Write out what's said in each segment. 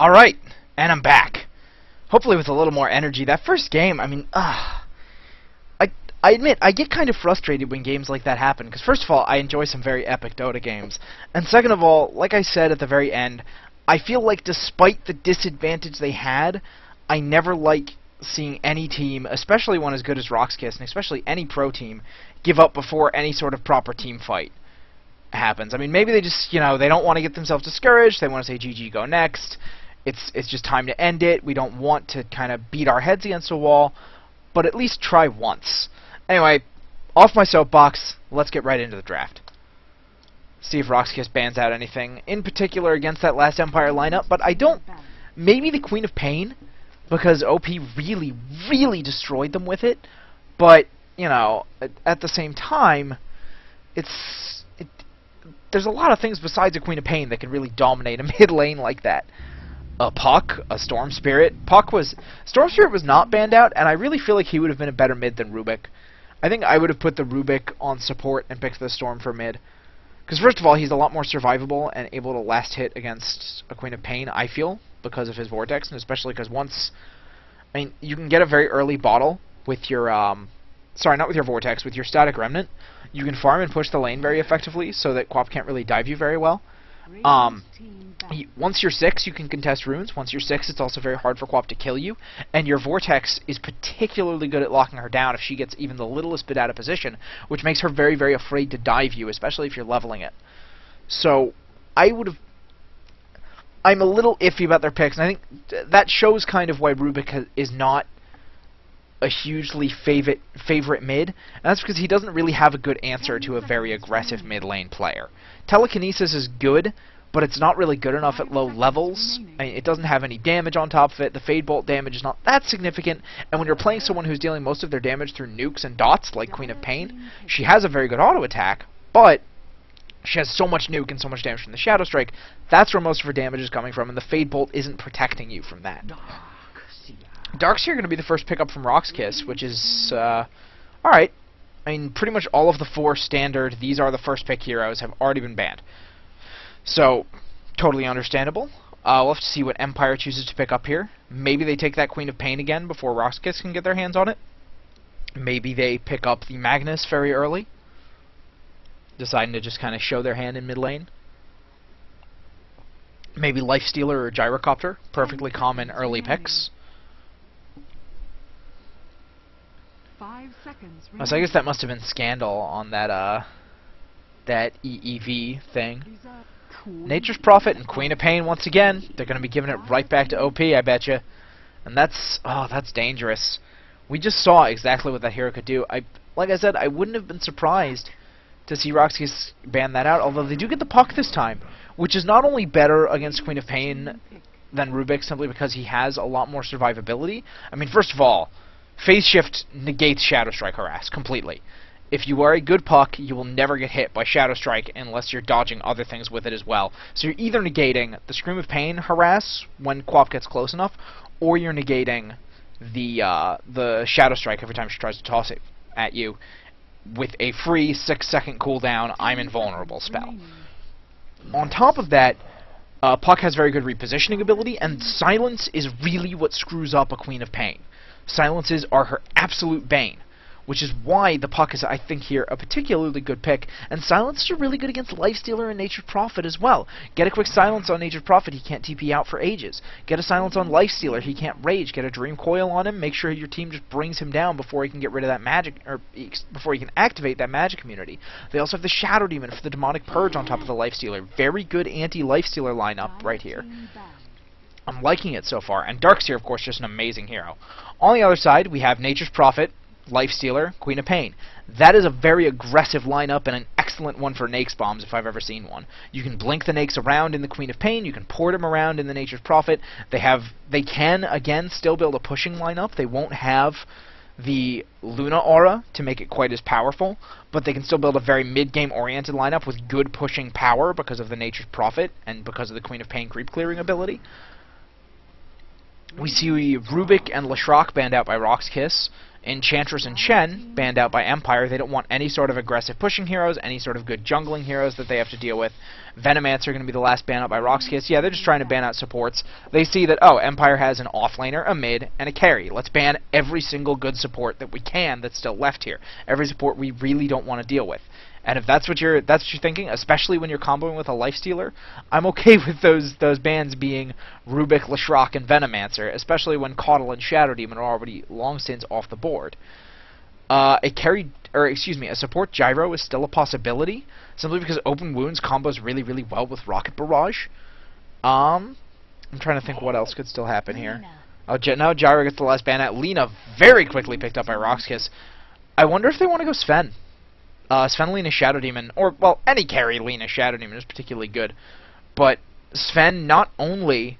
Alright, and I'm back. Hopefully with a little more energy. That first game, I mean, I admit, I get kind of frustrated when games like that happen, because first of all, I enjoy some very epic Dota games, and second of all, like I said at the very end, I feel like despite the disadvantage they had, I never like seeing any team, especially one as good as RoX.KIS, and especially any pro team, give up before any sort of proper team fight happens. I mean, maybe they just, you know, they don't want to get themselves discouraged, they want to say GG, go next, it's just time to end it, we don't want to kind of beat our heads against a wall, but at least try once. Anyway, off my soapbox, let's get right into the draft. See if RoX.KIS bans out anything, in particular against that last Empire lineup, but I don't... Maybe the Queen of Pain, because OP really, really destroyed them with it, but, you know, at the same time, there's a lot of things besides a Queen of Pain that can really dominate a mid lane like that. A Puck, a Storm Spirit. Storm Spirit was not banned out, and I really feel like he would have been a better mid than Rubik. I think I would have put the Rubik on support and picked the Storm for mid. Because first of all, he's a lot more survivable and able to last hit against a Queen of Pain, I feel, because of his Vortex, and especially because once... I mean, you can get a very early bottle with your... sorry, not with your Vortex, with your Static Remnant. You can farm and push the lane very effectively so that Quap can't really dive you very well. Once you're 6, you can contest runes. Once you're 6, it's also very hard for Quap to kill you. And your Vortex is particularly good at locking her down if she gets even the littlest bit out of position, which makes her very, very afraid to dive you, especially if you're leveling it. So, I'm a little iffy about their picks, and I think that shows kind of why Rubik is not a hugely favorite mid, and that's because he doesn't really have a good answer to a very aggressive mid lane player. Telekinesis is good, but it's not really good enough at low levels. I mean, it doesn't have any damage on top of it. The Fade Bolt damage is not that significant, and when you're playing someone who's dealing most of their damage through nukes and dots, like Queen of Pain, she has a very good auto attack, but she has so much nuke and so much damage from the Shadow Strike, that's where most of her damage is coming from, and the Fade Bolt isn't protecting you from that. Darkseer are going to be the first pickup from RoX.KIS, which is, alright. I mean, pretty much all of the 4 standard, these are the first pick heroes, have already been banned. So, totally understandable. We'll have to see what Empire chooses to pick up here. Maybe they take that Queen of Pain again before RoX.KIS can get their hands on it. Maybe they pick up the Magnus very early, deciding to just kind of show their hand in mid lane. Maybe Lifestealer or Gyrocopter, perfectly common early picks. 5 seconds. So I guess that must have been Scandal on that EEV thing. Nature's Prophet and Queen of Pain once again. They're going to be giving it right back to OP, I betcha. And that's dangerous. We just saw exactly what that hero could do. Like I said, I wouldn't have been surprised to see RoX.KIS ban that out, although they do get the Puck this time, which is not only better against Queen of Pain than Rubik simply because he has a lot more survivability. I mean, first of all, Phase Shift negates Shadow Strike Harass completely. If you are a good Puck, you will never get hit by Shadow Strike unless you're dodging other things with it as well. So you're either negating the Scream of Pain Harass when Quap gets close enough, or you're negating the Shadow Strike every time she tries to toss it at you with a free 6-second cooldown I'm invulnerable spell. On top of that, Puck has very good repositioning ability, and Silence is really what screws up a Queen of Pain. Silences are her absolute bane, which is why the Puck is, I think, here a particularly good pick, and Silences are really good against Lifestealer and Nature's Prophet as well. Get a quick Silence on Nature's Prophet, he can't TP out for ages. Get a Silence on Lifestealer, he can't rage. Get a Dream Coil on him, make sure your team just brings him down before he can get rid of that magic, or before he can activate that magic immunity. They also have the Shadow Demon for the Demonic Purge on top of the Lifestealer. Very good anti-Lifestealer lineup right here. I'm liking it so far, and Darkseer, of course, just an amazing hero. On the other side, we have Nature's Prophet, Lifestealer, Queen of Pain. That is a very aggressive lineup and an excellent one for Nakes bombs if I've ever seen one. You can blink the Nakes around in the Queen of Pain, you can port them around in the Nature's Prophet. They can, again, still build a pushing lineup. They won't have the Luna aura to make it quite as powerful, but they can still build a very mid-game oriented lineup with good pushing power because of the Nature's Prophet and because of the Queen of Pain creep clearing ability. We see Rubik and Leshrac banned out by RoX.KIS. Enchantress and Chen banned out by Empire. They don't want any sort of aggressive pushing heroes, any sort of good jungling heroes that they have to deal with. Venomancer are going to be the last ban out by RoX.KIS. Yeah, they're just trying to ban out supports. They see that, oh, Empire has an offlaner, a mid, and a carry. Let's ban every single good support that we can that's still left here. Every support we really don't want to deal with. And if that's what you're thinking, especially when you're comboing with a lifestealer, I'm okay with those bans being Rubik, Leshrac, and Venomancer, especially when Caudle and Shadow Demon are already long since off the board. A support gyro is still a possibility, simply because open wounds combos really, really well with Rocket Barrage. I'm trying to think what else could still happen here. Oh, now gyro gets the last ban out. Lina very quickly picked up by RoX.KIS. I wonder if they want to go Sven. Sven, Lina, Shadow Demon, or, well, any carry Lina, Shadow Demon is particularly good. But Sven not only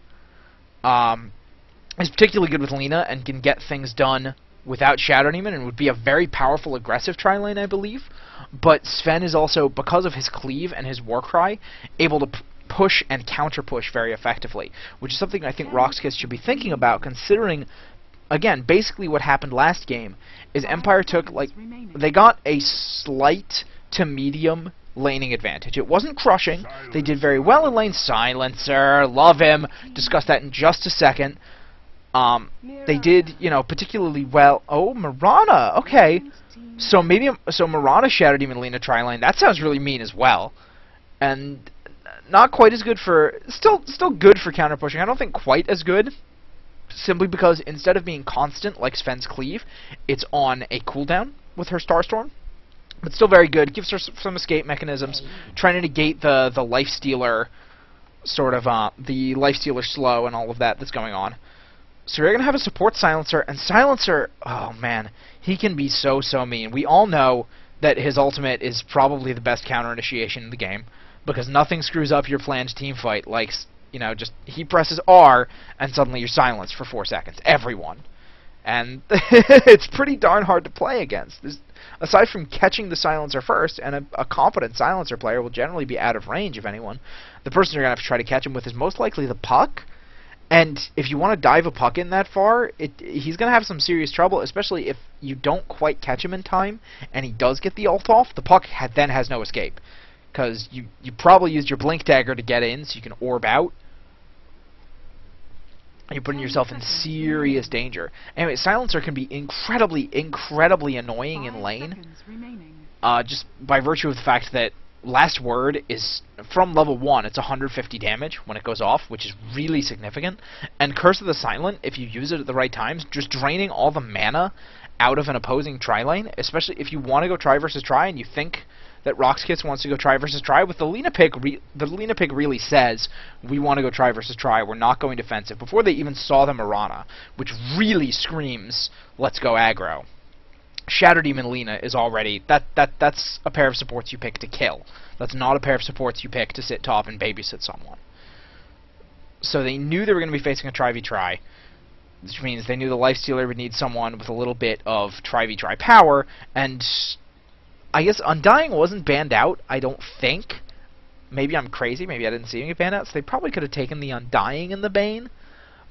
is particularly good with Lina and can get things done without Shadow Demon and would be a very powerful aggressive tri-lane, I believe, but Sven is also, because of his cleave and his Warcry, able to push and counter-push very effectively, which is something I think RoX.KIS should be thinking about, considering, again, basically what happened last game is Empire took, like, they got a slight to medium laning advantage. It wasn't crushing. They did very well in lane. Silencer, love him. Discuss that in just a second. They did, particularly well. Oh, Mirana. Okay. So Mirana, Shadow Demon, Lina, tri-lane. That sounds really mean as well. And not quite as good for, still good for counter pushing. I don't think quite as good. Simply because instead of being constant like Sven's cleave, it's on a cooldown with her Starstorm. But still very good. Gives her some escape mechanisms. Trying to negate the lifestealer sort of the lifestealer slow and all of that's going on. So you're gonna have a support Silencer, and Silencer, oh man, he can be so mean. We all know that his ultimate is probably the best counter initiation in the game, because nothing screws up your planned team fight like, just he presses R and suddenly you're silenced for 4 seconds. Everyone. And it's pretty darn hard to play against. Aside from catching the Silencer first, and a competent Silencer player will generally be out of range of anyone, the person you're going to have to try to catch him with is most likely the puck. And if you want to dive a puck in that far, he's going to have some serious trouble, especially if you don't quite catch him in time, and he does get the ult off, the puck then has no escape. Because you probably used your Blink Dagger to get in, so you can orb out. You're putting yourself in serious danger. Anyway, Silencer can be incredibly annoying in lane. Just by virtue of the fact that Last Word is, from level 1, it's 150 damage when it goes off, which is really significant. And Curse of the Silent, if you use it at the right times, just draining all the mana out of an opposing tri-lane, especially if you want to go try versus try and you think that RoX.KIS wants to go try versus try. With the Lina pick, the Lina pick really says, we want to go try versus try, we're not going defensive, before they even saw the Mirana, which really screams, let's go aggro. Shadow Demon Lina is already, that's a pair of supports you pick to kill. That's not a pair of supports you pick to sit top and babysit someone. So they knew they were going to be facing a try-v-try, which means they knew the Lifestealer would need someone with a little bit of try-v-try power, and I guess Undying wasn't banned out, I don't think. Maybe I'm crazy, maybe I didn't see him get banned out, so they probably could have taken the Undying and the Bane.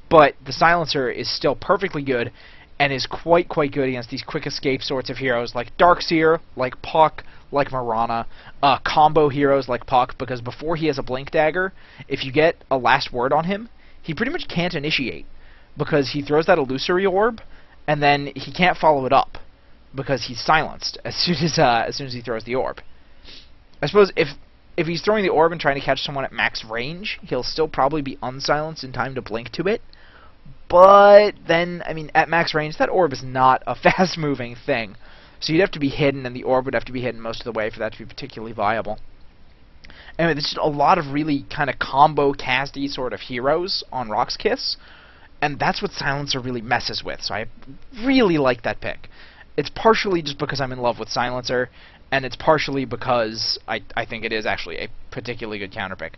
But the Silencer is still perfectly good, and is quite good against these quick escape sorts of heroes like Darkseer, like Puck, like Mirana, combo heroes like Puck, because before he has a Blink Dagger, if you get a Last Word on him, he pretty much can't initiate, because he throws that Illusory Orb, and then he can't follow it up, because he's silenced as soon as he throws the orb. I suppose if he's throwing the orb and trying to catch someone at max range, he'll still probably be unsilenced in time to blink to it. But then, I mean, at max range, that orb is not a fast-moving thing. So you'd have to be hidden, and the orb would have to be hidden most of the way for that to be particularly viable. Anyway, there's just a lot of really kind of combo casty sort of heroes on RoX.KIS, and that's what Silencer really messes with. So I really like that pick. It's partially just because I'm in love with Silencer, and it's partially because I think it is actually a particularly good counter pick.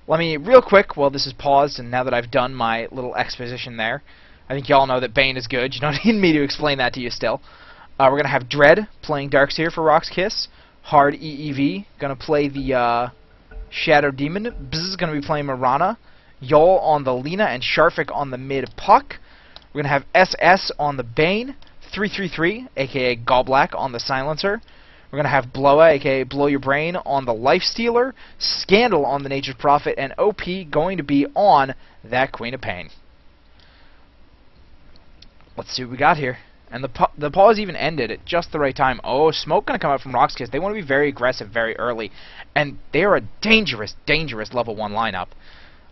Let me, real quick, while this is paused, and now that I've done my little exposition there, I think you all know that Bane is good. You don't need me to explain that to you still. We're going to have Dread playing Darkseer for RoX.KIS. Hard EEV, going to play the Shadow Demon. Bzz is going to be playing Mirana. Yol on the Lina, and Sharfik on the mid Puck. We're going to have SS on the Bane, 333, aka Goblak, on the Silencer. We're going to have Bloa, aka Blow Your Brain, on the Lifestealer, Scandal on the Nature's Prophet, and OP going to be on that Queen of Pain. Let's see what we got here. And the pause even ended at just the right time. Oh, smoke going to come out from RoX.KIS. They want to be very aggressive very early. And they are a dangerous, dangerous level 1 lineup.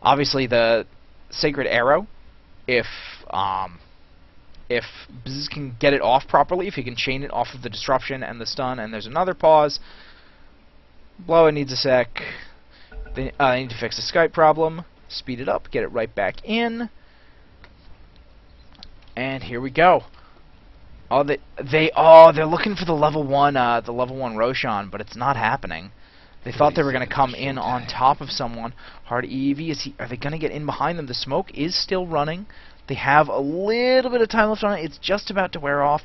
Obviously, the Sacred Arrow, if Bzz can get it off properly, if he can chain it off of the Disruption and the Stun, and there's another pause. Blow, it needs a sec. They need to fix the Skype problem. Speed it up, get it right back in. And here we go. Oh, they're looking for the level 1 Roshan, but it's not happening. They thought they were going to come in on top of someone. Hard EV, are they going to get in behind them? The smoke is still running. They have a little bit of time left on it. It's just about to wear off.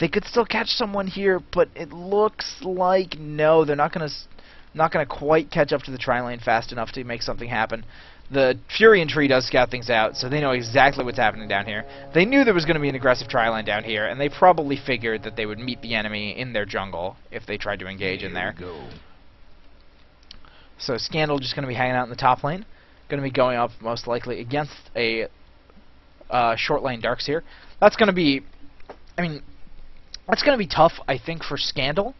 They could still catch someone here, but it looks like no, they're not going to quite catch up to the tri-lane fast enough to make something happen. The Furion tree does scout things out, so they know exactly what's happening down here. They knew there was going to be an aggressive tri-line down here, and they probably figured that they would meet the enemy in their jungle if they tried to engage in there. So Scandal just going to be hanging out in the top lane. Going to be going up most likely against a short lane Darkseer. That's going to be, that's going to be tough, I think, for Scandal,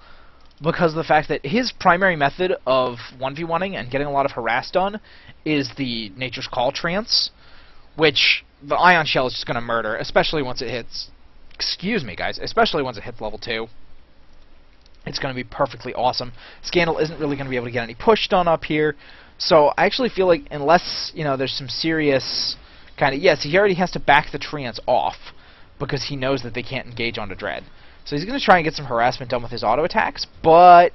because of the fact that his primary method of 1v1ing and getting a lot of harass done is the Nature's Call trance, which the Ion Shell is just going to murder, especially once it hits, excuse me guys, especially once it hits level 2. It's going to be perfectly awesome. Scandal isn't really going to be able to get any push done up here, so I actually feel like unless, there's some serious kind of, yes, he already has to back the trance off, because he knows that they can't engage onto Dread. So he's going to try and get some harassment done with his auto attacks, but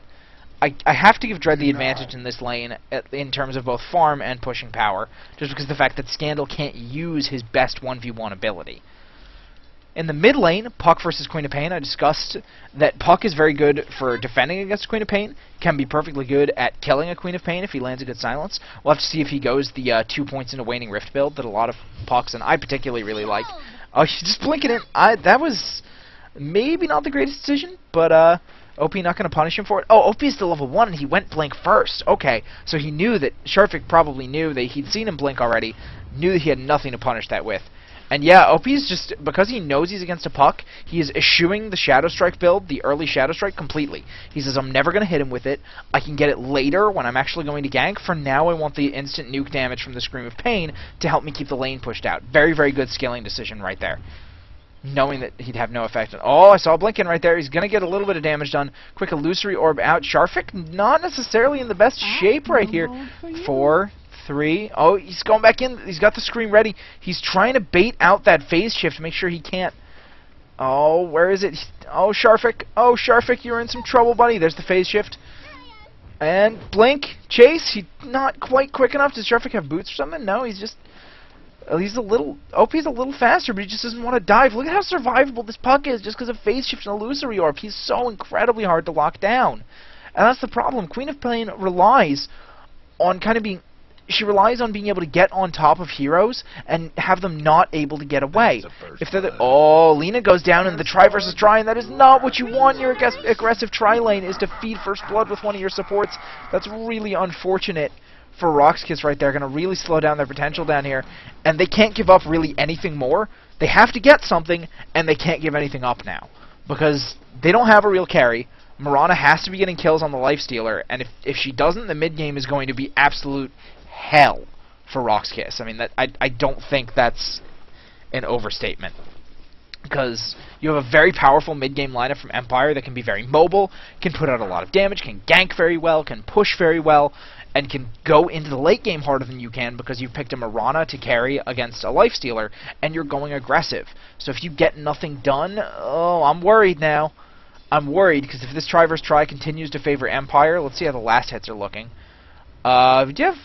I have to give Dread the advantage in this lane in terms of both farm and pushing power, just because of the fact that Scandal can't use his best 1v1 ability. In the mid lane, Puck versus Queen of Pain, I discussed that Puck is very good for defending against Queen of Pain, can be perfectly good at killing a Queen of Pain if he lands a good silence. We'll have to see if he goes the 2 points into Waning Rift build that a lot of Pucks, and I particularly really like. Oh, he's just blinking it. That was maybe not the greatest decision, but OP not going to punish him for it. Oh, OP is still level 1, and he went blink first. Okay, so he knew that, Sharfik probably knew that he'd seen him blink already, knew that he had nothing to punish that with. And yeah, OP is just, because he knows he's against a Puck, he is eschewing the Shadow Strike build, the early Shadow Strike, completely. He says, I'm never going to hit him with it. I can get it later when I'm actually going to gank. For now, I want the instant nuke damage from the Scream of Pain to help me keep the lane pushed out. Very, very good scaling decision right there. Knowing that he'd have no effect on... Oh, I saw Blinken right there. He's going to get a little bit of damage done. Quick Illusory Orb out. Sharfik not necessarily in the best shape right here. 4, 3... Oh, he's going back in. He's got the Scream ready. He's trying to bait out that phase shift to make sure he can't... Oh, where is it? Oh, Sharfik. Oh, Sharfik, you're in some trouble, buddy. There's the phase shift. And Blink. Chase. He's not quite quick enough. Does Sharfik have boots or something? No, he's just... He's a little... OP's a little faster, but he just doesn't want to dive. Look at how survivable this Puck is just because of phase shift and Illusory Orb. He's so incredibly hard to lock down. And that's the problem. Queen of Pain relies on kind of being... She relies on being able to get on top of heroes and have them not able to get away. If they're oh, Lina goes down in the try versus try, and that is not what you want in your aggressive try lane, is to feed first blood with one of your supports. That's really unfortunate for RoX.KIS right there. Going to really slow down their potential down here, and they can't give up really anything more. They have to get something, and they can't give anything up now, because they don't have a real carry. Mirana has to be getting kills on the Lifestealer, and if she doesn't, the mid game is going to be absolute hell for RoX.KIS. I mean, I don't think that's an overstatement, because you have a very powerful mid-game lineup from Empire that can be very mobile, can put out a lot of damage, can gank very well, can push very well, and can go into the late game harder than you can because you've picked a Mirana to carry against a Lifestealer, and you're going aggressive. So if you get nothing done, oh, I'm worried now. I'm worried, because if this try versus try continues to favor Empire, let's see how the last hits are looking. Do you have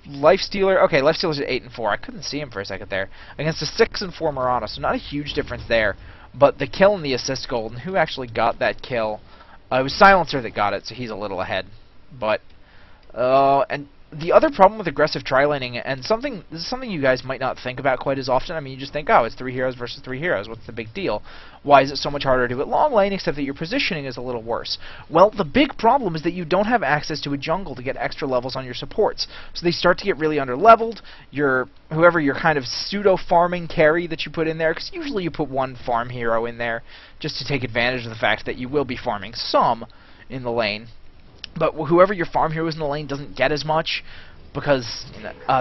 Lifestealer? Okay, Lifestealer's at 8 and 4. I couldn't see him for a second there. Against a 6 and 4 Mirana, so not a huge difference there. But the kill and the assist gold, and who actually got that kill? It was Silencer that got it, so he's a little ahead. But, and the other problem with aggressive tri-laning, and this is something you guys might not think about quite as often. I mean, you just think, oh, it's 3 heroes versus 3 heroes. What's the big deal? Why is it so much harder to do it long lane, except that your positioning is a little worse? Well, the big problem is that you don't have access to a jungle to get extra levels on your supports. So they start to get really under-leveled. Whoever your kind of pseudo-farming carry that you put in there, because usually you put one farm hero in there just to take advantage of the fact that you will be farming some in the lane. But whoever your farm hero is in the lane doesn't get as much, because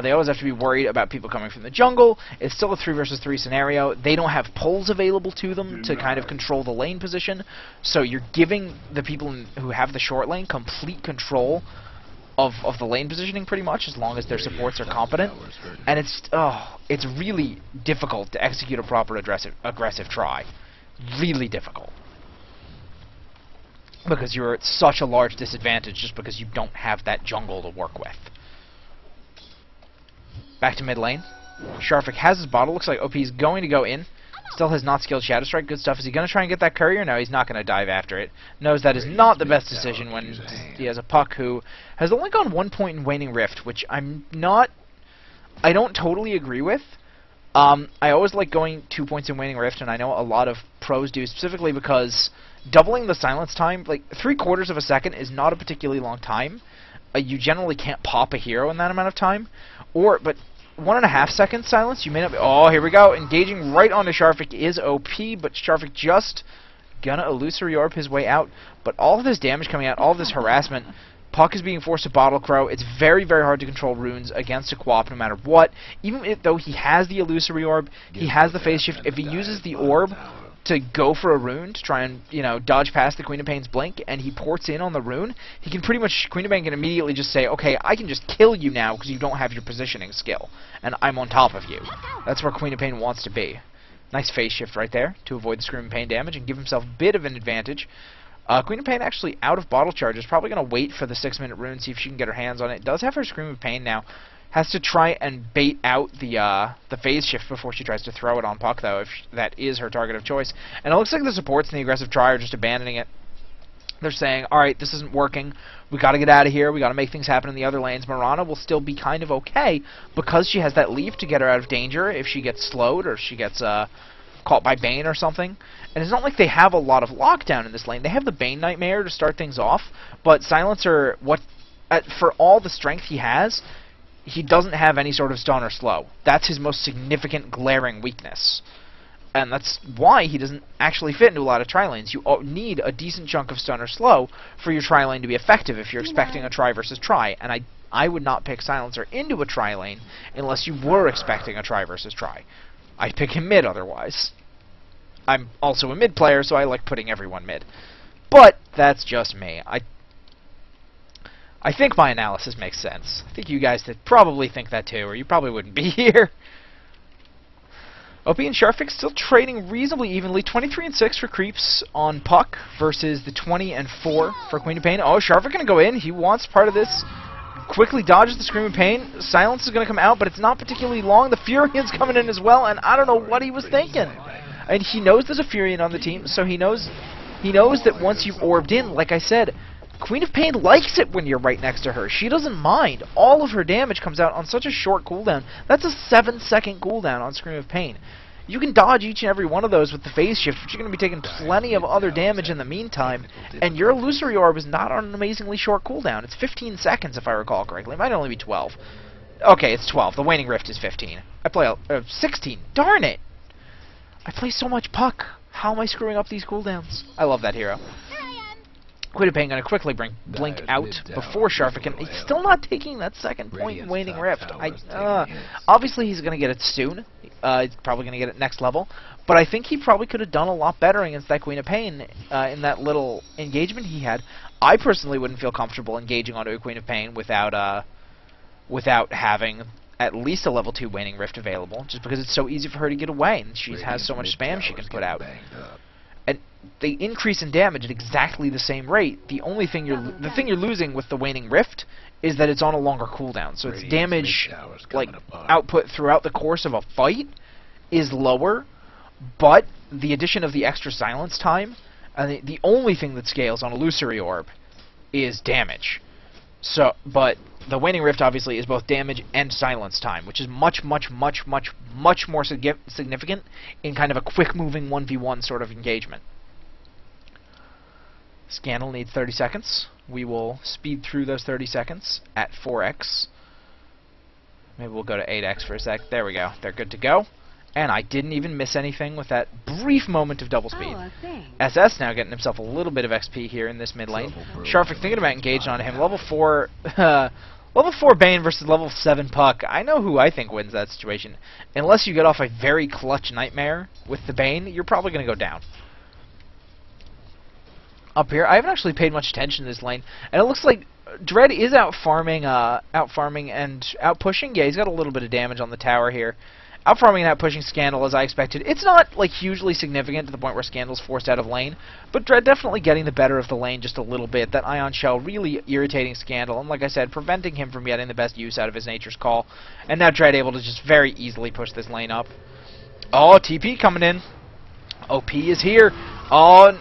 they always have to be worried about people coming from the jungle. It's still a 3 versus 3 scenario. They don't have pulls available to them to kind of control the lane position, so you're giving the people who have the short lane complete control of the lane positioning pretty much, as long as their supports are competent. And it's really difficult to execute a proper aggressive try. Really difficult. Because you're at such a large disadvantage just because you don't have that jungle to work with. Back to mid lane. Sharfik has his bottle. Looks like OP is going to go in. Still has not skilled Shadow Strike. Good stuff. Is he going to try and get that courier? No, he's not going to dive after it. Knows that is not the best decision when he has a Puck who has only gone 1 point in Waning Rift, which I don't totally agree with. I always like going 2 points in Waning Rift, and I know a lot of pros do, specifically because doubling the silence time, like 3/4 of a second, is not a particularly long time. You generally can't pop a hero in that amount of time. But 1.5 seconds silence, you may not be... Oh, here we go. Engaging right onto Sharfik is OP, but Sharfik just gonna Illusory Orb his way out. But all of this damage coming out, all of this harassment, Puck is being forced to Bottle Crow. It's very, very hard to control runes against a Quap no matter what. Even though he has the Illusory Orb, he has the Phase Shift. If he uses the Orb to go for a rune to try and, dodge past the Queen of Pain's blink, and he ports in on the rune, he can pretty much, Queen of Pain can immediately just say, okay, I can just kill you now because you don't have your positioning skill, and I'm on top of you. That's where Queen of Pain wants to be. Nice phase shift right there to avoid the Screaming Pain damage and give himself a bit of an advantage. Queen of Pain actually out of bottle charge is probably going to wait for the 6-minute rune, see if she can get her hands on it. Does have her Scream of Pain now. Has to try and bait out the phase shift before she tries to throw it on Puck, though, if that is her target of choice. And it looks like the supports in the aggressive try are just abandoning it. They're saying, alright, this isn't working. We got to get out of here. We got to make things happen in the other lanes. Mirana will still be kind of okay because she has that leaf to get her out of danger if she gets slowed or if she gets caught by Bane or something. And it's not like they have a lot of lockdown in this lane. They have the Bane Nightmare to start things off, but Silencer, for all the strength he has, he doesn't have any sort of stun or slow. That's his most significant glaring weakness. And that's why he doesn't actually fit into a lot of tri-lanes. You need a decent chunk of stun or slow for your tri-lane to be effective if you're expecting a try versus try. And I would not pick Silencer into a tri-lane unless you were expecting a try versus try. I'd pick him mid otherwise. I'm also a mid player, so I like putting everyone mid. But that's just me. I think my analysis makes sense. I think you guys probably think that too, or you probably wouldn't be here. OP and Sharfik still trading reasonably evenly. 23 and 6 for creeps on Puck versus the 20 and 4 for Queen of Pain. Oh, Sharfik going to go in. He wants part of this. Quickly dodges the Scream of Pain. Silence is going to come out, but it's not particularly long. The Furian's coming in as well, and I don't know what he was thinking. And he knows there's a Furian on the team, so he knows that once you've orbed in, like I said, Queen of Pain likes it when you're right next to her. She doesn't mind. All of her damage comes out on such a short cooldown. That's a 7-second cooldown on Scream of Pain. You can dodge each and every one of those with the phase shift, but you're going to be taking plenty of other damage in the meantime, and your Illusory Orb is not on an amazingly short cooldown. It's 15 seconds, if I recall correctly. It might only be 12. Okay, it's 12. The Waning Rift is 15. I play 16. Darn it! I play so much Puck. How am I screwing up these cooldowns? I love that hero. Queen of Pain going to quickly bring Blink out before Sharfik, and he's still not taking that second point in Waning Rift. Obviously, he's going to get it soon. He's probably going to get it next level. But I think he probably could have done a lot better against that Queen of Pain in that little engagement he had. I personally wouldn't feel comfortable engaging onto a Queen of Pain without having at least a level 2 Waning Rift available, just because it's so easy for her to get away, and she has so much spam she can put out. And they increase in damage at exactly the same rate. The thing you're losing with the Waning Rift is that it's on a longer cooldown. So its damage output throughout the course of a fight is lower, but the addition of the extra silence time, and the only thing that scales on Illusory Orb is damage. But The Waning Rift, obviously, is both damage and silence time, which is much more significant in kind of a quick-moving 1v1 sort of engagement. Scandal needs 30 seconds. We will speed through those 30 seconds at 4x. Maybe we'll go to 8x for a sec. There we go. They're good to go. And I didn't even miss anything with that brief moment of double speed. SS now getting himself a little bit of XP here in this mid lane. Sharfik thinking about engaging on him. Level 4... level 4 Bane versus level 7 Puck. I know who I think wins that situation. Unless you get off a very clutch Nightmare with the Bane, you're probably going to go down. Up here, I haven't actually paid much attention to this lane, and it looks like Dread is out farming and out pushing. Yeah, he's got a little bit of damage on the tower here. Out farming and out pushing Scandal as I expected. It's not like hugely significant to the point where Scandal's forced out of lane, but Dread definitely getting the better of the lane just a little bit. That Ion Shell really irritating Scandal, and like I said, preventing him from getting the best use out of his Nature's Call. And now Dread able to just very easily push this lane up. Oh, TP coming in. OP is here. Oh,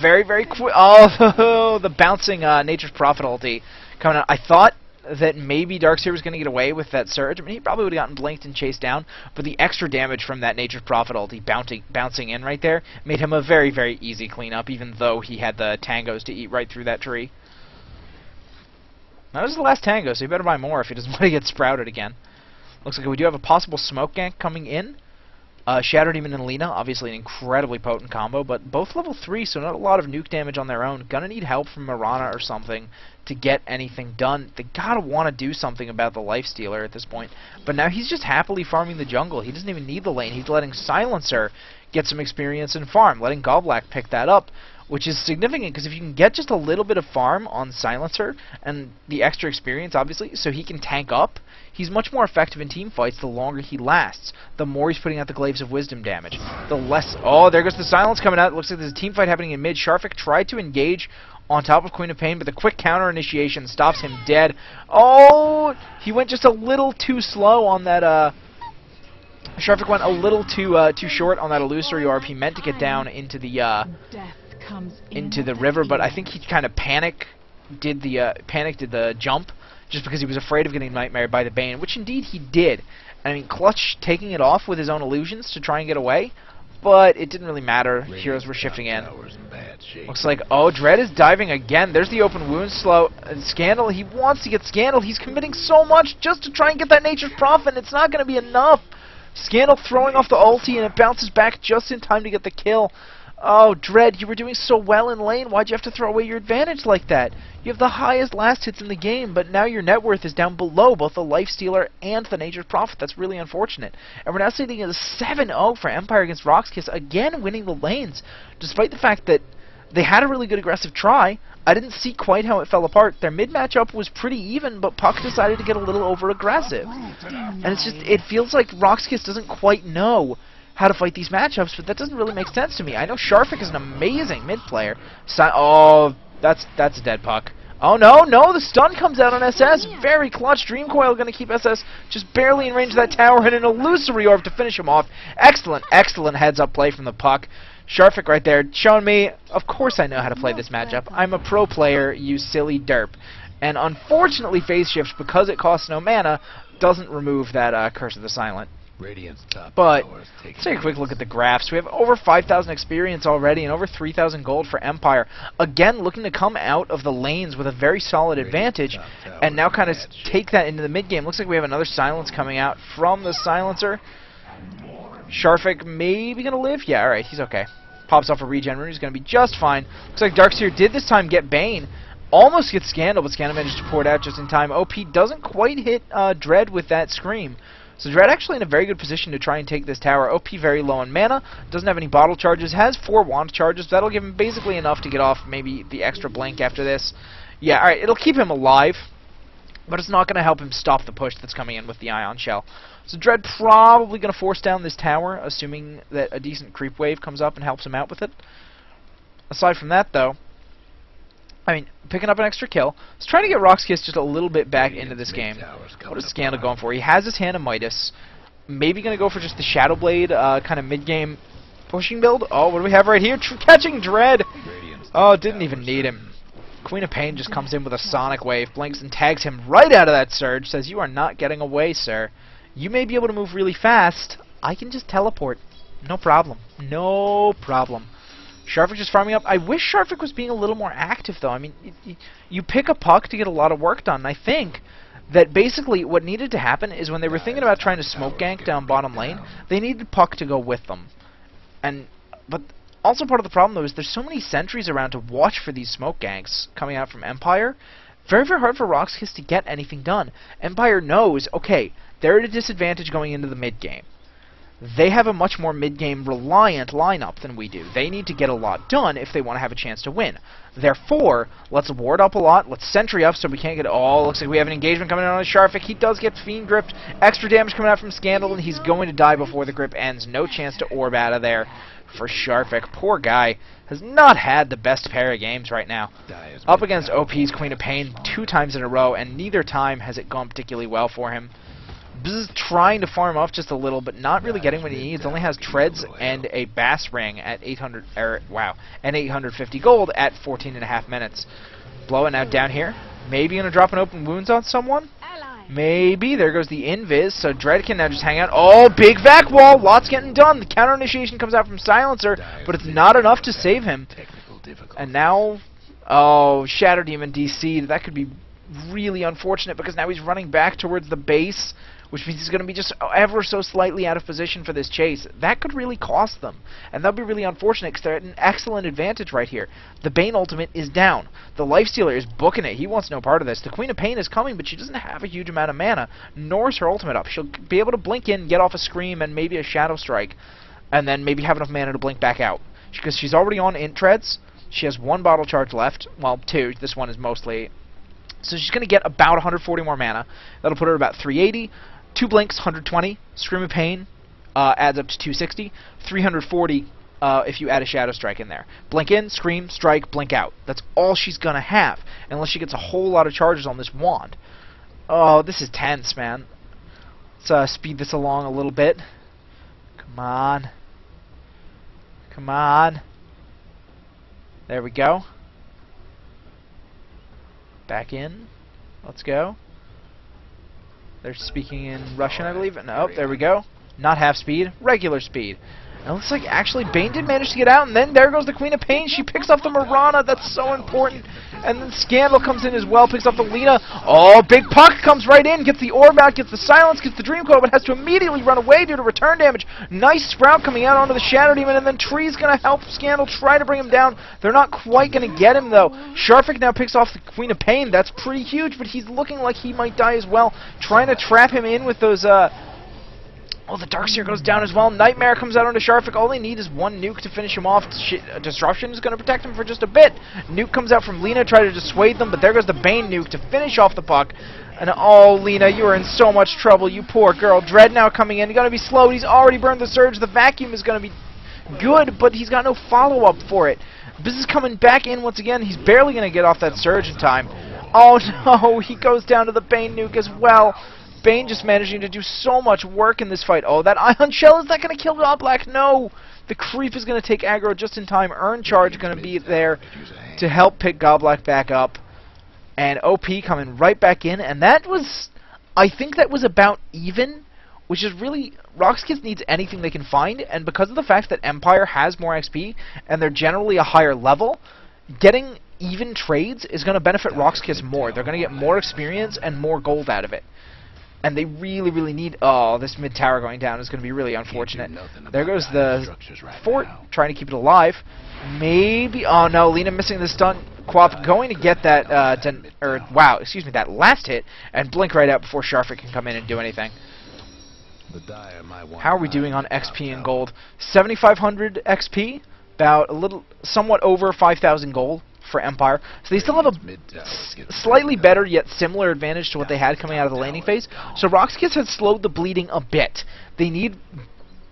very quick. Oh, the bouncing Nature's Prophet ulti coming out. I thought that maybe Darkseer was going to get away with that surge. I mean, he probably would have gotten blinked and chased down, but the extra damage from that Nature's Prophet ulti bouncing in right there made him a very easy cleanup, even though he had the tangos to eat right through that tree. Now, this is the last tango, so he better buy more if he doesn't want to get sprouted again. Looks like we do have a possible smoke gank coming in. Shadow Demon and Lina, obviously an incredibly potent combo, but both level 3, so not a lot of nuke damage on their own. Gonna need help from Mirana or something to get anything done. They gotta want to do something about the Lifestealer at this point. But now he's just happily farming the jungle. He doesn't even need the lane. He's letting Silencer get some experience in farm, letting Goblak pick that up, which is significant because if you can get just a little bit of farm on Silencer and the extra experience, obviously, so he can tank up, he's much more effective in team fights the longer he lasts. The more he's putting out the Glaives of Wisdom damage, the less... Oh, there goes the silence coming out. It looks like there's a team fight happening in mid. Sharfik tried to engage on top of Queen of Pain, but the quick counter initiation stops him dead. Oh, he went just a little too slow on that... Sharfik went a little too short on that illusory orb. He meant to get down into the river, but I think he kind of panicked did the jump just because he was afraid of getting nightmared by the Bane, which indeed he did. I mean, Clutch taking it off with his own illusions to try and get away, but it didn't really matter. Heroes were shifting in. Looks like, oh, Dread is diving again. There's the open wound slow. And Scandal, he wants to get Scandal. He's committing so much just to try and get that Nature's Prophet, and it's not going to be enough. Scandal throwing off the ulti, and it bounces back just in time to get the kill. Oh, Dread, you were doing so well in lane. Why'd you have to throw away your advantage like that? You have the highest last hits in the game, but now your net worth is down below both the Lifestealer and the Nature's Prophet. That's really unfortunate. And we're now sitting at a 7-0 for Empire against RoX.KIS, again winning the lanes, despite the fact that they had a really good aggressive try. I didn't see quite how it fell apart. Their mid matchup was pretty even, but Puck decided to get a little over-aggressive. And it's just, it feels like RoX.KIS doesn't quite know how to fight these matchups, but that doesn't really make sense to me. I know Sharfik is an amazing mid player. Oh, that's a dead Puck. Oh, no, the stun comes out on SS. Very clutch. Dream Coil going to keep SS just barely in range of that tower, and an illusory orb to finish him off. Excellent heads-up play from the Puck. Sharfik right there showing me, of course I know how to play this matchup. I'm a pro player, you silly derp. And unfortunately, Phase Shift, because it costs no mana, doesn't remove that Curse of the Silent. But let's take a quick look at the graphs. We have over 5,000 experience already and over 3,000 gold for Empire. Again, looking to come out of the lanes with a very solid advantage and now kind of take that into the mid-game. Looks like we have another silence coming out from the Silencer. Sharfik maybe going to live? Yeah, alright, he's okay. Pops off a regen rune, he's going to be just fine. Looks like Darkseer did this time get Bane. Almost gets Scandal, but Scandal managed to pour it out just in time. OP doesn't quite hit Dread with that Scream. So Dread actually in a very good position to try and take this tower. OP very low on mana, doesn't have any bottle charges, has 4 wand charges. That'll give him basically enough to get off maybe the extra blink after this. Yeah, alright, it'll keep him alive, but it's not going to help him stop the push that's coming in with the Ion Shell. So Dread probably going to force down this tower, assuming that a decent creep wave comes up and helps him out with it. Aside from that, though, I mean, picking up an extra kill. Let's try to get RoX.KIS just a little bit back into this game. What is Scandal going for? He has his Hand of Midas. Maybe going to go for just the Shadow Blade kind of mid-game pushing build. Oh, what do we have right here? Catching Dread! Oh, didn't even need him. Queen of Pain just comes in with a sonic wave, blinks and tags him right out of that surge, says, "You are not getting away, sir. You may be able to move really fast. I can just teleport. No problem. No problem." Sharvik just farming up. I wish Sharvik was being a little more active, though. I mean, you pick a puck to get a lot of work done. And I think that basically what needed to happen is when they were thinking about trying to smoke gank down bottom lane, they needed puck to go with them. But also part of the problem, though, is there's so many sentries around to watch for these smoke ganks coming out from Empire. Very, very hard for RoX.KIS to get anything done. Empire knows, okay, they're at a disadvantage going into the mid-game. They have a much more mid-game reliant lineup than we do. They need to get a lot done if they want to have a chance to win. Therefore, let's ward up a lot, let's sentry up so we can't get... Oh, looks like we have an engagement coming in on Sharvik. He does get Fiend gripped. Extra damage coming out from Scandal, and he's going to die before the grip ends. No chance to orb out of there for Sharvik. Poor guy. Has not had the best pair of games right now. Up against OP's Queen of Pain 2 times in a row, and neither time has it gone particularly well for him. Bzz trying to farm up just a little, but not really getting what he needs. Only has treads and a bass ring at 850 gold at 14.5 minutes. Blowing out down here. Maybe gonna drop an open wounds on someone. Maybe. There goes the invis. So Dread can now just hang out. Oh, big vac wall. Lots getting done. The counter initiation comes out from Silencer, but it's not enough to save him. And now, oh, Shadow Demon DC'd. That could be really unfortunate because now he's running back towards the base, which means he's going to be just ever so slightly out of position for this chase. That could really cost them, and that would be really unfortunate because they're at an excellent advantage right here. The Bane ultimate is down. The Lifestealer is booking it. He wants no part of this. The Queen of Pain is coming, but she doesn't have a huge amount of mana, nor is her ultimate up. She'll be able to blink in, get off a Scream, and maybe a Shadow Strike, and then maybe have enough mana to blink back out. Because she's already on int treads. She has 1 bottle charge left. Well, 2. This one is mostly... So she's going to get about 140 more mana. That'll put her at about 380. 2 blinks, 120. Scream of Pain adds up to 260. 340 if you add a Shadow Strike in there. Blink in, Scream, Strike, Blink out. That's all she's going to have, unless she gets a whole lot of charges on this wand. Oh, this is tense, man. Let's speed this along a little bit. Come on. Come on. There we go. Back in. Let's go. They're speaking in Russian, I believe. No, there we go. Not half speed, regular speed. And it looks like actually Bane did manage to get out, and then there goes the Queen of Pain. She picks up the Mirana. That's so important. And then Scandal comes in as well, picks up the Lina. Oh, big puck comes right in, gets the orb out, gets the silence, gets the Dream Coil, but has to immediately run away due to return damage. Nice Sprout coming out onto the Shadow Demon, and then Tree's going to help Scandal try to bring him down. They're not quite going to get him, though. Sharvik now picks off the Queen of Pain. That's pretty huge, but he's looking like he might die as well. Trying to trap him in with those, Oh, the Darkseer goes down as well. Nightmare comes out onto Sharvik. All they need is 1 nuke to finish him off. Disruption is going to protect him for just a bit. Nuke comes out from Lina, try to dissuade them, but there goes the Bane nuke to finish off the puck. And oh, Lina, you are in so much trouble, you poor girl. Dread now coming in. He's going to be slow. He's already burned the Surge. The Vacuum is going to be good, but he's got no follow-up for it. This is coming back in once again. He's barely going to get off that Surge in time. Oh, no, he goes down to the Bane nuke as well. Bane just managing to do so much work in this fight. Oh, that Ion Shell, is that going to kill Goblack? No! The Creep is going to take aggro just in time. Earn Charge going to be there to help pick Goblack back up. And OP coming right back in. And that was... I think that was about even, which is really... RoX.KIS needs anything they can find. And because of the fact that Empire has more XP, and they're generally a higher level, getting even trades is going to benefit RoX.KIS more. They're going to get more experience and more gold out of it. And they really, really need... Oh, this mid-tower going down is going to be really unfortunate. There goes the fort, trying to keep it alive. Maybe... Oh, no, Lina missing the stun. Quap going to get that... wow, excuse me, that last hit, and blink right out before Sharvik can come in and do anything. How are we doing on XP and gold? 7,500 XP, about a little... somewhat over 5,000 gold for Empire. So they still have a slightly better yet similar advantage to what they had coming out of the laning phase. So RoX.KIS has slowed the bleeding a bit. They need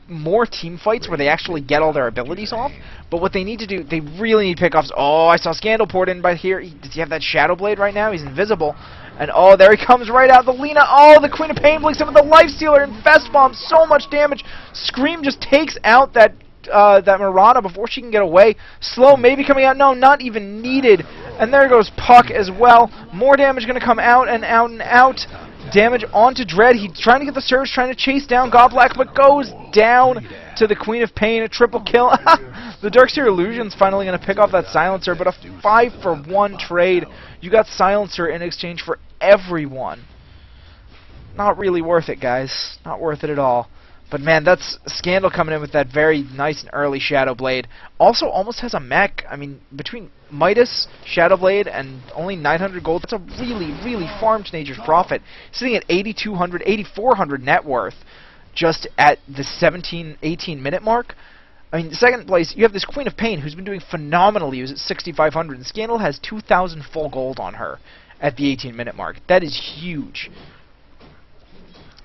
more team fights where they actually get all their abilities off. But what they need to do, they really need pickoffs. Oh, I saw Scandal poured in by here. Does he have that Shadow Blade right now? He's invisible. And oh, there he comes right out. The Lina. Oh, the Queen of Pain blinks him with the Lifestealer and Fest Bomb. So much damage. Scream just takes out that that Mirana before she can get away. Slow maybe coming out. No, not even needed. And there goes Puck as well. More damage going to come out and out and out. Damage onto Dread. He's trying to get the surge, trying to chase down Godblack, but goes down to the Queen of Pain. A triple kill. The Darkseer Illusion's finally going to pick off that Silencer, but a 5-for-1 trade. You got Silencer in exchange for everyone. Not really worth it, guys. Not worth it at all. But man, that's Scandal coming in with that very nice and early Shadow Blade. Also almost has a mech. I mean, between Midas, Shadow Blade, and only 900 gold, that's a really, really farmed Nature's Prophet. Sitting at 8,200, 8,400 net worth just at the 18 minute mark. I mean, second place, you have this Queen of Pain who's been doing phenomenally. Who's at 6,500, and Scandal has 2,000 full gold on her at the 18 minute mark. That is huge.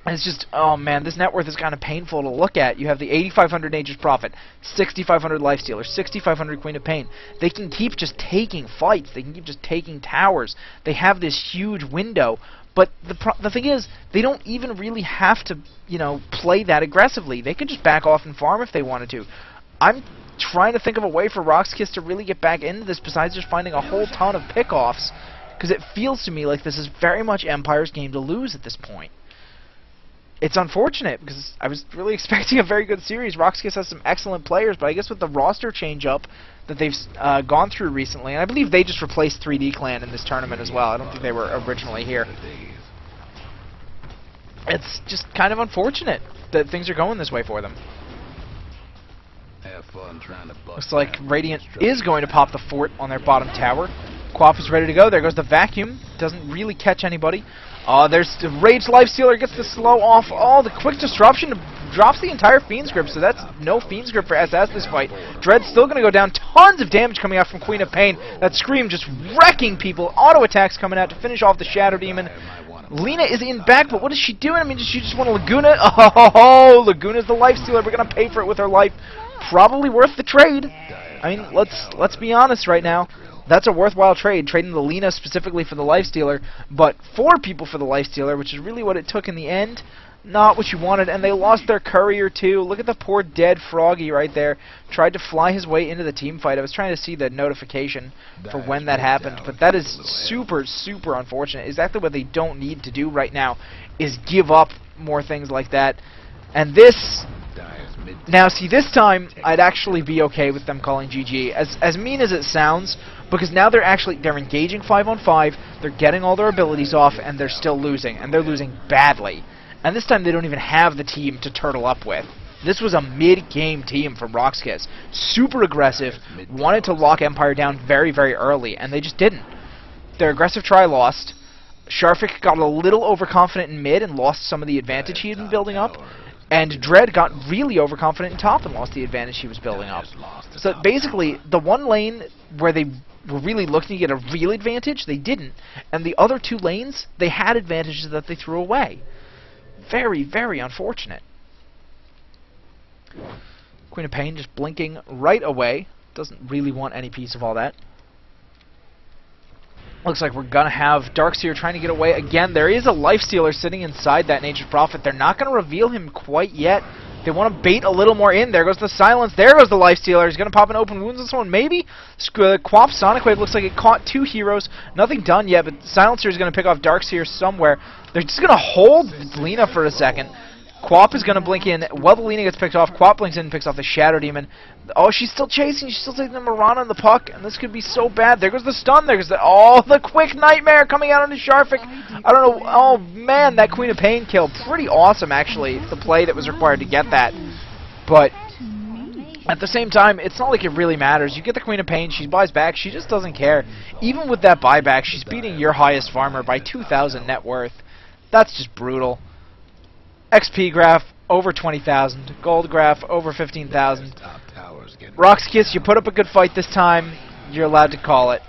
And it's just, oh man, this net worth is kind of painful to look at. You have the 8,500 Nature's Prophet, 6,500 Lifestealer, 6,500 Queen of Pain. They can keep just taking fights. They can keep just taking towers. They have this huge window. But the thing is, they don't even really have to, you know, play that aggressively. They could just back off and farm if they wanted to. I'm trying to think of a way for RoX.KIS to really get back into this besides just finding a whole ton of pickoffs. Because it feels to me like this is very much Empire's game to lose at this point. It's unfortunate, because I was really expecting a very good series. RoX.KIS has some excellent players, but I guess with the roster change-up that they've gone through recently, and I believe they just replaced 3D Clan in this tournament as well. I don't think they were originally here. It's just kind of unfortunate that things are going this way for them. Looks like Radiant is going to pop the fort on their bottom tower. Quaff is ready to go. There goes the vacuum. Doesn't really catch anybody. There's the Rage Lifestealer, gets the slow off. Oh, the quick disruption drops the entire Fiend's Grip, so that's no Fiend's Grip for SS this fight. Dread's still going to go down. Tons of damage coming out from Queen of Pain. That Scream just wrecking people. Auto attacks coming out to finish off the Shadow Demon. Lina is in back, but what is she doing? I mean, does she just want to Laguna? Oh, Laguna's the Lifestealer. We're going to pay for it with her life. Probably worth the trade. I mean, let's be honest right now. That's a worthwhile trade, trading the Lina specifically for the Lifestealer, but 4 people for the Lifestealer, which is really what it took in the end. Not what you wanted, and they lost their courier too. Look at the poor dead Froggy right there. Tried to fly his way into the team fight. I was trying to see the notification for when that happened, but that is super, super unfortunate. Exactly what they don't need to do right now is give up more things like that. And this... Now, see, this time, I'd actually be okay with them calling GG. As mean as it sounds, because now they're engaging 5-on-5, they're getting all their abilities off, and they're still losing, and they're losing badly. And this time they don't even have the team to turtle up with. This was a mid-game team from RoX.KIS. Super aggressive, wanted to lock Empire down very, very early, and they just didn't. Their aggressive try lost. Sharfik got a little overconfident in mid and lost some of the advantage he had been building up. And Dread got really overconfident in top and lost the advantage he was building up. So basically, the one lane where they were really looking to get a real advantage, they didn't. And the other 2 lanes, they had advantages that they threw away. Very, very unfortunate. Queen of Pain just blinking right away. Doesn't really want any piece of all that. Looks like we're going to have Darkseer trying to get away. Again, there is a Lifestealer sitting inside that Nature's Prophet. They're not going to reveal him quite yet. They want to bait a little more in. There goes the Silence. There goes the Lifestealer. He's going to pop an Open Wounds on someone. Maybe. Quap Sonic Wave looks like it caught 2 heroes. Nothing done yet, but Silencer is going to pick off Darkseer somewhere. They're just going to hold Lina for a second. Quap is going to blink in. While the Lina gets picked off, Quap blinks in and picks off the Shadow Demon. Oh, she's still chasing. She's still taking the Mirana and the Puck, and this could be so bad. There goes the stun. There goes the... Oh, the quick Nightmare coming out onto Sharfik. I don't know. Oh, man, that Queen of Pain kill. Pretty awesome, actually, the play that was required to get that. But at the same time, it's not like it really matters. You get the Queen of Pain. She buys back. She just doesn't care. Even with that buyback, she's beating your highest farmer by 2,000 net worth. That's just brutal. XP graph over 20,000, gold graph over 15,000. RoX.KIS, you put up a good fight this time. You're allowed to call it.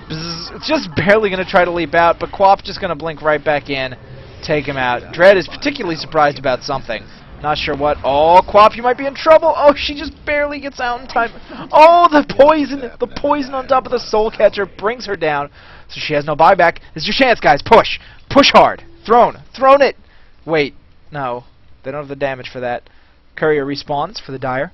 It's just barely going to try to leap out, but Quap just going to blink right back in, take him out. Dread is particularly surprised about something. Not sure what. Oh, Quap, you might be in trouble. Oh, she just barely gets out in time. Oh, the poison! The poison on top of the Soul Catcher brings her down. So she has no buyback. This is your chance, guys. Push. Push hard. Thrown it. Wait, no. They don't have the damage for that. Courier respawns for the Dire.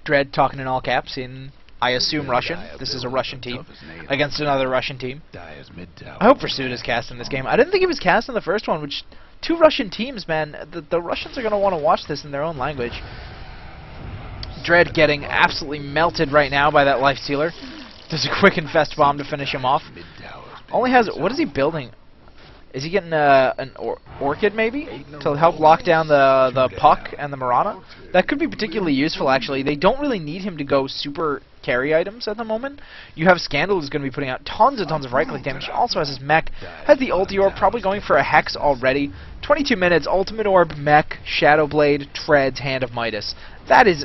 Dread talking in all caps in, I assume, Russian. This is a Russian team against another Russian team. I hope Pursuit is cast in this game. I didn't think he was cast in the first one, which... 2 Russian teams, man. The Russians are going to want to watch this in their own language. Dread getting absolutely melted right now by that lifestealer. Does a quick infest bomb to finish him off. Only has... What is he building? Is he getting an Orchid, maybe? To help lock down the Puck and the Mirana? That could be particularly useful, actually. They don't really need him to go super carry items at the moment. You have Scandal, who's going to be putting out tons and tons of right-click damage. He also has his mech. Has the ulti orb, probably going for a Hex already. 22 minutes, ultimate orb, mech, Shadow Blade, Treads, Hand of Midas. That is...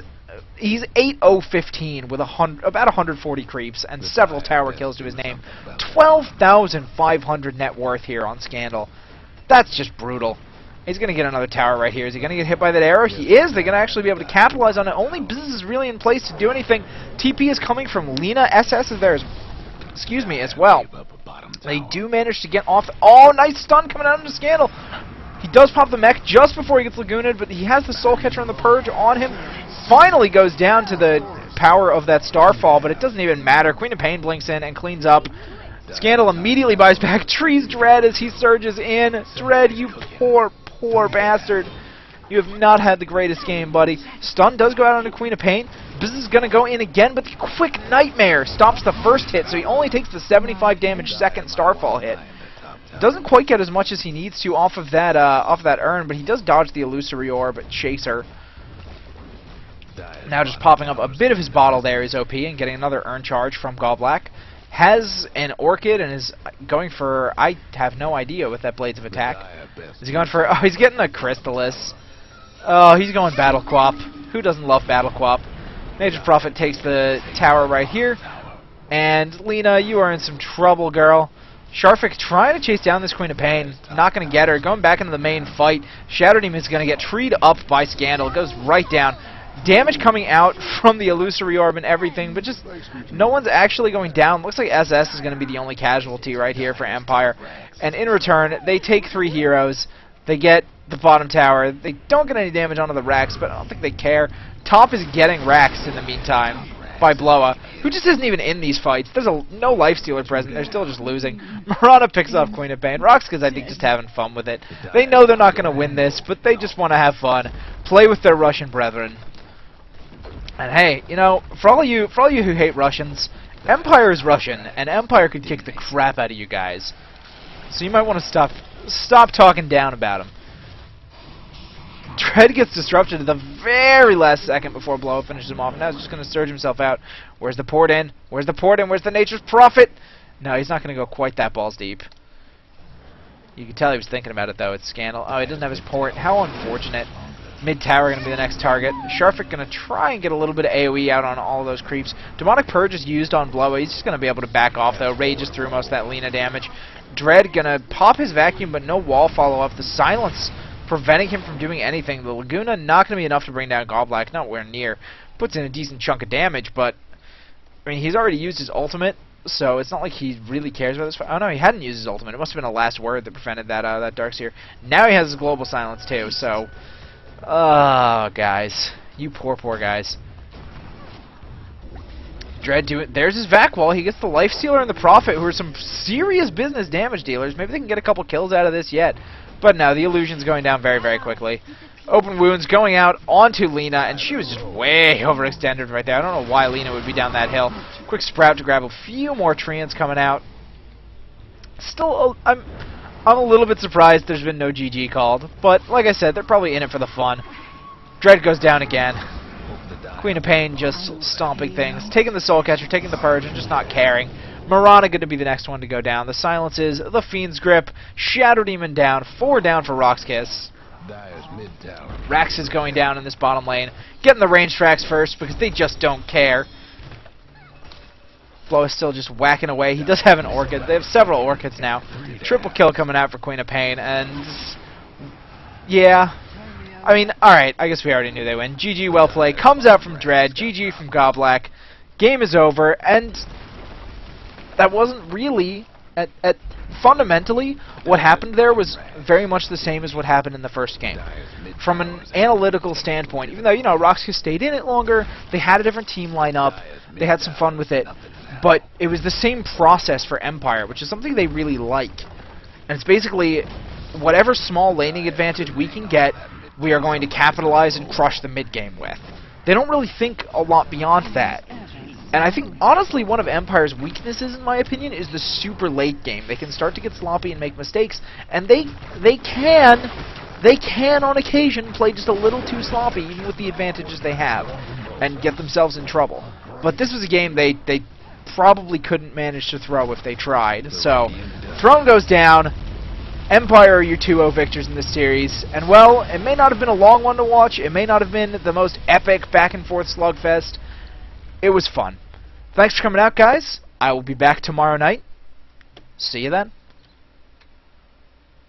He's 8-0-15 with about 140 creeps and several tower kills to his name. 12,500 net worth here on Scandal. That's just brutal. He's going to get another tower right here. Is he going to get hit by that arrow? He is. They're going to actually be able to capitalize on it. Only Buzz is really in place to do anything. TP is coming from Lina. SS is there as well. They do manage to get off. Oh, nice stun coming out into Scandal. He does pop the mech just before he gets Lagooned, but he has the Soul Catcher and the Purge on him. Finally goes down to the power of that Starfall, but it doesn't even matter. Queen of Pain blinks in and cleans up. Scandal immediately buys back Trees Dread as he surges in. Dread, you poor bastard. You have not had the greatest game, buddy. Stun does go out on the Queen of Pain. This is going to go in again, but the Quick Nightmare stops the first hit, so he only takes the 75 damage second Starfall hit. Doesn't quite get as much as he needs to off of that urn, but he does dodge the Illusory Orb Chaser. Now just popping up a bit of his bottle there is OP and getting another urn charge from Goblak. Has an Orchid and is going for... I have no idea what that Blades of Attack. Is he going for... Oh, he's getting a Chrysalis. Oh, he's going Battle Quap. Who doesn't love Battle Quap? Nature's Prophet takes the tower right here. And Lina, you are in some trouble, girl. Sharfik trying to chase down this Queen of Pain. Not going to get her. Going back into the main fight. Shadow Demon is going to get treed up by Scandal. Goes right down. Damage coming out from the Illusory Orb and everything, but just no one's actually going down. Looks like SS is going to be the only casualty right here for Empire. And in return, they take 3 heroes. They get the bottom tower. They don't get any damage onto the Rex, but I don't think they care. Top is getting Rex in the meantime by Bloa, who just isn't even in these fights. There's no Lifestealer present. They're still just losing. Mirana picks up Queen of Pain. RoX.KIS, I think, just having fun with it. They know they're not going to win this, but they just want to have fun. Play with their Russian brethren. And hey, you know, for all you who hate Russians, Empire is Russian, and Empire could kick the crap out of you guys. So you might want to stop talking down about him. Dread gets disrupted at the very last second before Blow finishes him off, and now he's just going to surge himself out. Where's the port in? Where's the port in? Where's the Nature's Prophet? No, he's not going to go quite that balls deep. You can tell he was thinking about it, though. It's Scandal. Oh, he doesn't have his port. How unfortunate. Mid-tower going to be the next target. Sharfik going to try and get a little bit of AoE out on all of those creeps. Demonic Purge is used on Blow. He's just going to be able to back off, though. Rages through most of that Lina damage. Dread going to pop his vacuum, but no wall follow-up. The silence preventing him from doing anything. The Laguna not going to be enough to bring down Goblak. Nowhere near. Puts in a decent chunk of damage, but I mean, he's already used his ultimate, so it's not like he really cares about this fight. Oh no, he hadn't used his ultimate. It must have been a last word that prevented that Darkseer. Now he has his global silence too, so... Oh, guys. You poor guys. Dread do it. There's his vac wall. He gets the Lifestealer and the Prophet, who are some serious business damage dealers. Maybe they can get a couple kills out of this yet. But no, the Illusion's going down very, very quickly. Open Wounds going out onto Lina, and she was just way overextended right there. I don't know why Lina would be down that hill. Quick Sprout to grab a few more Treants coming out. Still, I'm a little bit surprised there's been no GG called, but like I said, they're probably in it for the fun. Dread goes down again. Queen of Pain just stomping things, taking the Soul Catcher, taking the Purge, and just not caring. Mirana going to be the next one to go down. The silences, the Fiend's Grip, Shadow Demon down, 4 down for RoX.KIS. Rax is going down in this bottom lane, getting the range tracks first because they just don't care. Flo is still just whacking away. He does have an Orchid. They have several Orchids now. Triple kill coming out for Queen of Pain, and yeah. I mean, alright, I guess we already knew they win. GG, well played. Comes out from Dread. GG from Goblak. Game is over, and that wasn't really, at fundamentally, what happened there was very much the same as what happened in the first game. From an analytical standpoint, even though, you know, RoX.KIS stayed in it longer, they had a different team lineup, they had some fun with it, but it was the same process for Empire, which is something they really like. And it's basically, whatever small laning advantage we can get, we are going to capitalize and crush the mid-game with. They don't really think a lot beyond that. And I think, honestly, one of Empire's weaknesses, in my opinion, is the super late game. They can start to get sloppy and make mistakes, and they can, on occasion, play just a little too sloppy, even with the advantages they have, and get themselves in trouble. But this was a game they probably couldn't manage to throw if they tried. So, Throne goes down. Empire are your 2-0 victors in this series. And, well, it may not have been a long one to watch. It may not have been the most epic back-and-forth slugfest. It was fun. Thanks for coming out, guys. I will be back tomorrow night. See you then.